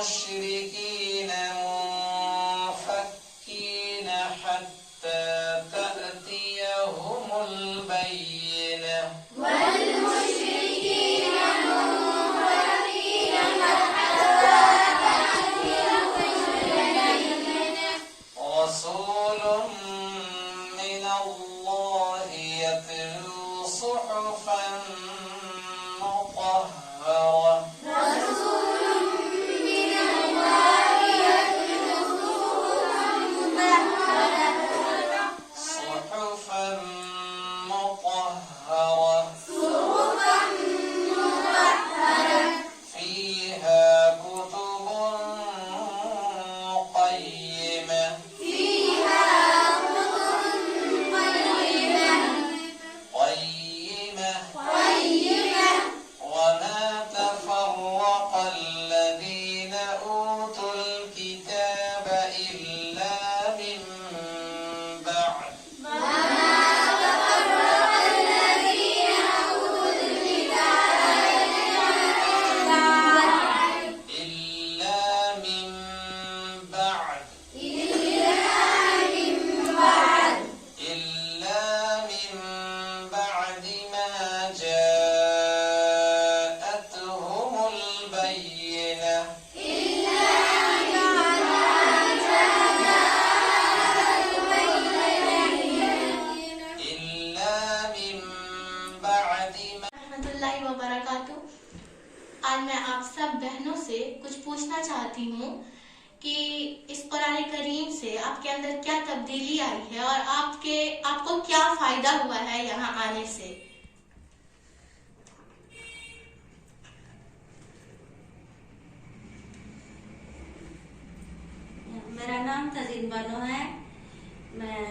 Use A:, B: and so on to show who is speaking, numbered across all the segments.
A: والمشركين منفكين حتى تأتيهم البينة رسول من الله يتلو صحفا مطهرة صحفا مطهرة فيها كتب قيمة وما تفرق الذين أوتوا الكتاب إلا من بعد ما جاءتهم البينة
B: रहमतुल्लाहि व बरकातुहू। आज मैं आप सब बहनों से कुछ पूछना चाहती हूँ कि इस कुरान करीम से आपके अंदर क्या तब्दीली आई है और आपको क्या फायदा हुआ है यहाँ आने से।
C: मेरा नाम तजीन बानो है। मैं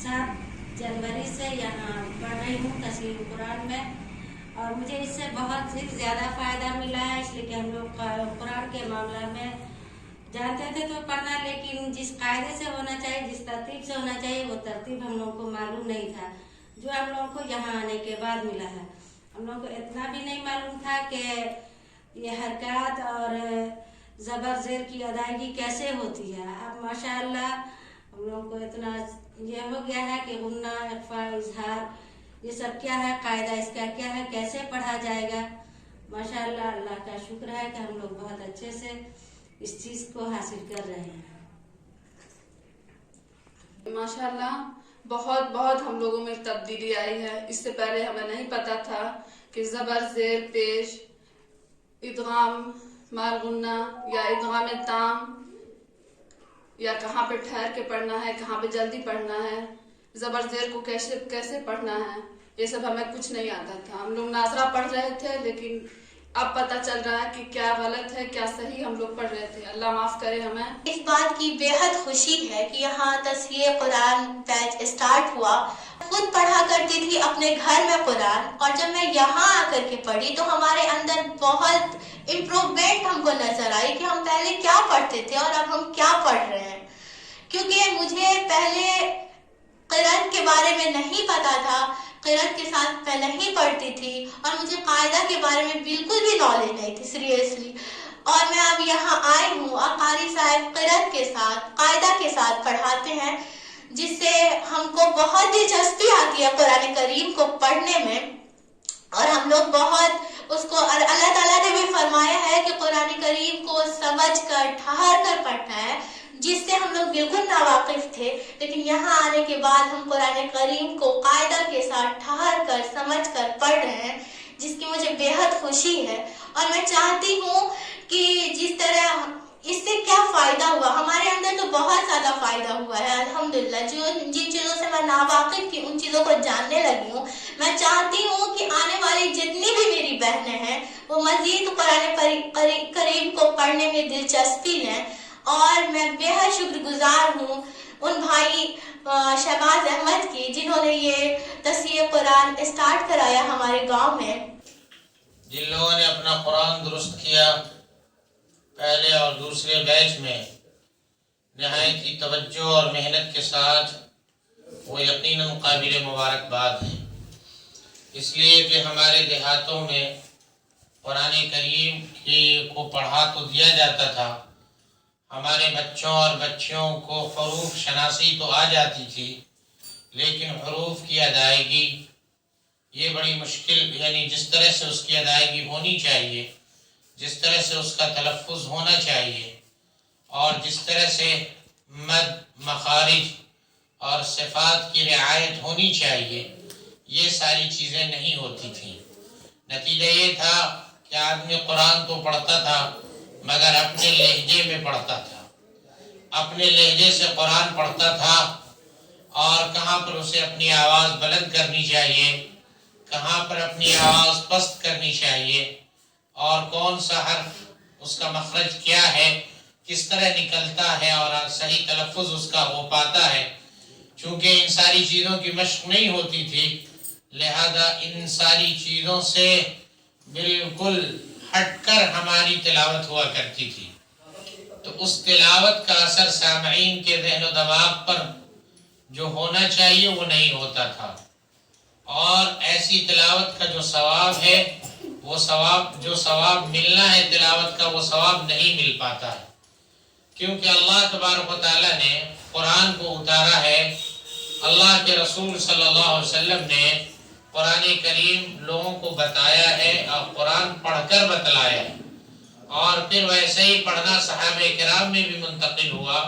C: 7 जनवरी से यहाँ पढ़ रही हूँ तफसीर कुरान में, और मुझे इससे बहुत ही ज़्यादा फ़ायदा मिला है, इसलिए कि हम लोग कुरान के मामला में जानते थे तो पढ़ना, लेकिन जिस कायदे से होना चाहिए, जिस तरतीब से होना चाहिए, वो तरतीब हम लोगों को मालूम नहीं था, जो हम लोगों को यहाँ आने के बाद मिला है। हम लोगों को इतना भी नहीं मालूम था कि ये हरकत और ज़बर ज़ेर की अदायगी कैसे होती है। अब माशाअल्लाह हम लोगों को इतना ये हो गया है कि गुन्ना, इख्फा, इजहार, ये सब क्या है, कायदा इसका क्या है, कैसे पढ़ा जाएगा। माशाअल्लाह अल्लाह का शुक्र है कि हम लोग बहुत अच्छे से इस चीज़ को हासिल कर रहे हैं।
D: माशाअल्लाह बहुत बहुत हम लोगों में तब्दीली आई है। इससे पहले हमें नहीं पता था कि ज़बर ज़ेर पेश, इदगाम माल गुन्ना या इदगाम ताम, या कहाँ पे ठहर के पढ़ना है, कहाँ पे जल्दी पढ़ना है, ज़बर ज़ेर को कैसे पढ़ना है, ये सब हमें कुछ नहीं आता था। हम लोग नाजरा पढ़ रहे थे, लेकिन अब पता चल रहा है कि क्या गलत है क्या सही हम लोग पढ़ रहे थे। अल्लाह माफ़ करे हमें।
B: इस बात की बेहद खुशी है कि यहाँ तस्हीह कुरान बैच स्टार्ट हुआ। खुद पढ़ा करती थी अपने घर में कुरान, और जब मैं यहाँ आकर के पढ़ी तो हमारे अंदर बहुत इम्प्रूवमेंट हमको नजर आई कि हम पहले क्या पढ़ते थे और अब हम क्या पढ़ रहे हैं। क्योंकि मुझे पहले क़िरात के बारे में नहीं पता था, क़िरात के साथ मैं नहीं पढ़ती थी, और मुझे कायदा के बारे में बिल्कुल भी नॉलेज नहीं थी सीरियसली। और मैं अब यहाँ आई हूँ और कारी साहब क़िरात के साथ, कायदा के साथ पढ़ाते हैं, जिससे हमको बहुत दिलचस्पी आती है कुरान करीम को पढ़ने में। और हम लोग बहुत उसको, अल्लाह ताला ने भी फरमाया है कि कुरान करीम को समझ कर ठहर कर पढ़ना है, जिससे हम लोग बिल्कुल नावाकिफ थे। लेकिन यहाँ आने के बाद हम कुरान करीम को कायदा के साथ ठहर कर समझ कर पढ़ रहे हैं, जिसकी मुझे बेहद खुशी है। और मैं चाहती हूँ कि जिस तरह इससे क्या फायदा हुआ, हमारे अंदर तो बहुत ज्यादा फायदा हुआ है अल्हम्दुलिल्लाह। जिन चीजों से मैं नावाकिफ थी उन चीजों को जानने लगी हूँ। मैं चाहती हूँ कि आने वाली जितनी भी मेरी बहनें हैं वो मजीद कुरान करीम को पढ़ने में दिलचस्पी लें। और मैं बेहद शुक्रगुजार हूँ उन भाई शहबाज अहमद की, जिन्होंने ये तस्हीह कुरान स्टार्ट कराया हमारे गांव में।
A: जिन लोगों ने अपना कुरान दुरुस्त किया पहले और दूसरे बैच में नहायत की तवज्जो और मेहनत के साथ, वो यकीनन काबिल मुबारकबाद हैं। इसलिए कि हमारे देहातों में कुरान करीम की खूब پڑھا تو دیا جاتا تھا، ہمارے بچوں اور بچیوں کو حروف شناسی تو آ جاتی تھی، لیکن حروف کی ادائیگی یہ بڑی مشکل، یعنی جس طرح سے اس کی ادائیگی ہونی چاہیے، جس طرح سے اس کا تلفظ ہونا چاہیے، اور جس طرح سے مد، مخارج اور صفات کی رعایت ہونی چاہیے، یہ ساری چیزیں نہیں ہوتی تھیں۔ نتیجہ یہ تھا کہ آدمی قرآن تو پڑھتا تھا مگر اپنے لہجے میں پڑھتا تھا، اپنے لہجے سے قرآن پڑھتا تھا، اور کہاں پر اسے اپنی آواز بلند کرنی چاہیے، کہاں پر اپنی آواز پست کرنی چاہیے، اور کون سا حرف اس کا مخرج کیا ہے، کس طرح نکلتا ہے اور صحیح تلفظ اس کا ہو پاتا ہے۔ چونکہ ان ساری چیزوں کی مشق نہیں ہوتی تھی، لہذا ان ساری چیزوں سے بالکل ہٹ کر ہماری تلاوت ہوا کرتی تھی، تو اس تلاوت کا اثر سامعین کے ذہن و دماغ پر جو ہونا چاہیے وہ نہیں ہوتا تھا، اور ایسی تلاوت کا جو ثواب ہے، وہ ثواب جو ثواب ملنا ہے تلاوت کا، وہ ثواب نہیں مل پاتا ہے، کیونکہ اللہ تبارک و تعالیٰ نے قرآن کو اتارا ہے، اللہ کے رسول صلی اللہ علیہ وسلم نے قرآن کریم لوگوں کو بتایا ہے اور قرآن پڑھ کر بتلایا ہے، اور پھر ویسے ہی پڑھنا صحابہ کرام میں بھی منتقل ہوا،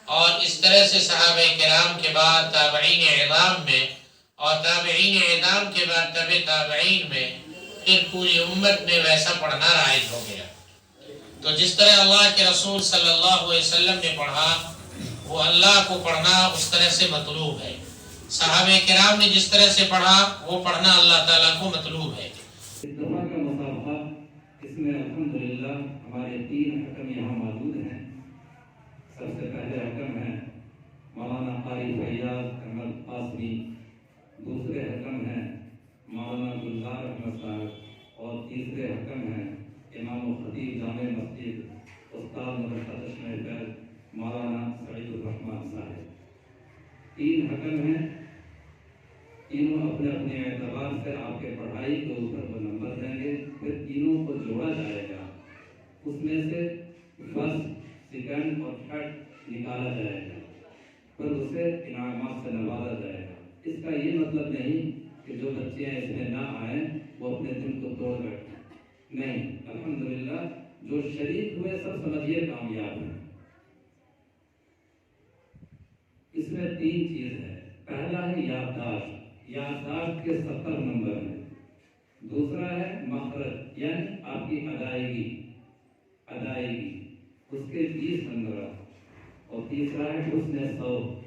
A: اور اس طرح سے صحابہ کرام کے بعد تابعین اعظام میں، اور تابعین اعظام کے بعد تبع تابعین میں، پھر پوری امت میں ویسا پڑھنا رائج ہو گیا۔ تو جس طرح اللہ کے رسول صلی اللہ علیہ وسلم نے پڑھا، وہ اللہ کو پڑھنا اس طرح سے مطلوب ہے، صحابہ کرام نے جس طرح سے پڑھا وہ پڑھنا اللہ تعالیٰ کو مطلوب ہے۔
E: اس دفعہ کا مسابقہ، اس میں الحمدللہ ہمارے 3 حکم یہاں موجود ہیں۔ سب سے پہلے حکم ہیں مولانا قاری فیاض احمد قاسمی، دوسرے حکم ہیں مولانا گلزار احمد صاحب، اور تیسرے حکم ہیں امام و خطیب جامع مسجد استاد مدرسہ چشمہ فیض مولانا سعید الرحمن صاحب۔ 3 حکم ہیں، تینوں اپنے اپنے اعتبار سے آپ کے پڑھائی کے اوپر وہ نمبر دیں گے، پھر تینوں کو جوڑا جائے گا، اس میں سے فرسٹ، سیکنڈ اور تھرڈ نکالا جائے گا، پھر اسے انعامات سے نوازا جائے گا۔ اس کا یہ مطلب نہیں کہ جو بچے اس میں نہ آئیں وہ اپنے دل کو توڑ بیٹھیں، نہیں، الحمدللہ جو شریک ہوئے سب سمجھیے کامیاب ہیں۔ اس میں 3 چیز ہے، پہلا ہے یادداشت، یادداشت کے 70 نمبر ہیں، دوسرا ہے مخرج یعنی آپ کی ادائیگی، اس کے 20 نمبر، اور تیسرا ہے حسن صوت،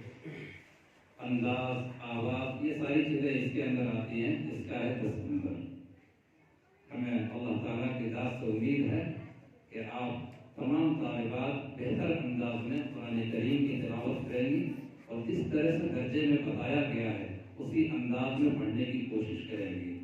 E: انداز، آواز، یہ ساری چیزیں اس کے اندر آتی ہیں، اس کا ہے 10 نمبر۔ ہمیں اللہ تعالیٰ کی ذات سے امید ہے کہ آپ تمام طالبات بہتر انداز میں قرآن کریم کی تلاوت کریں گی، اور جس طرح سے درجے میں بتایا گیا ہے اسی انداز میں پڑھنے کی کوشش کریں گی۔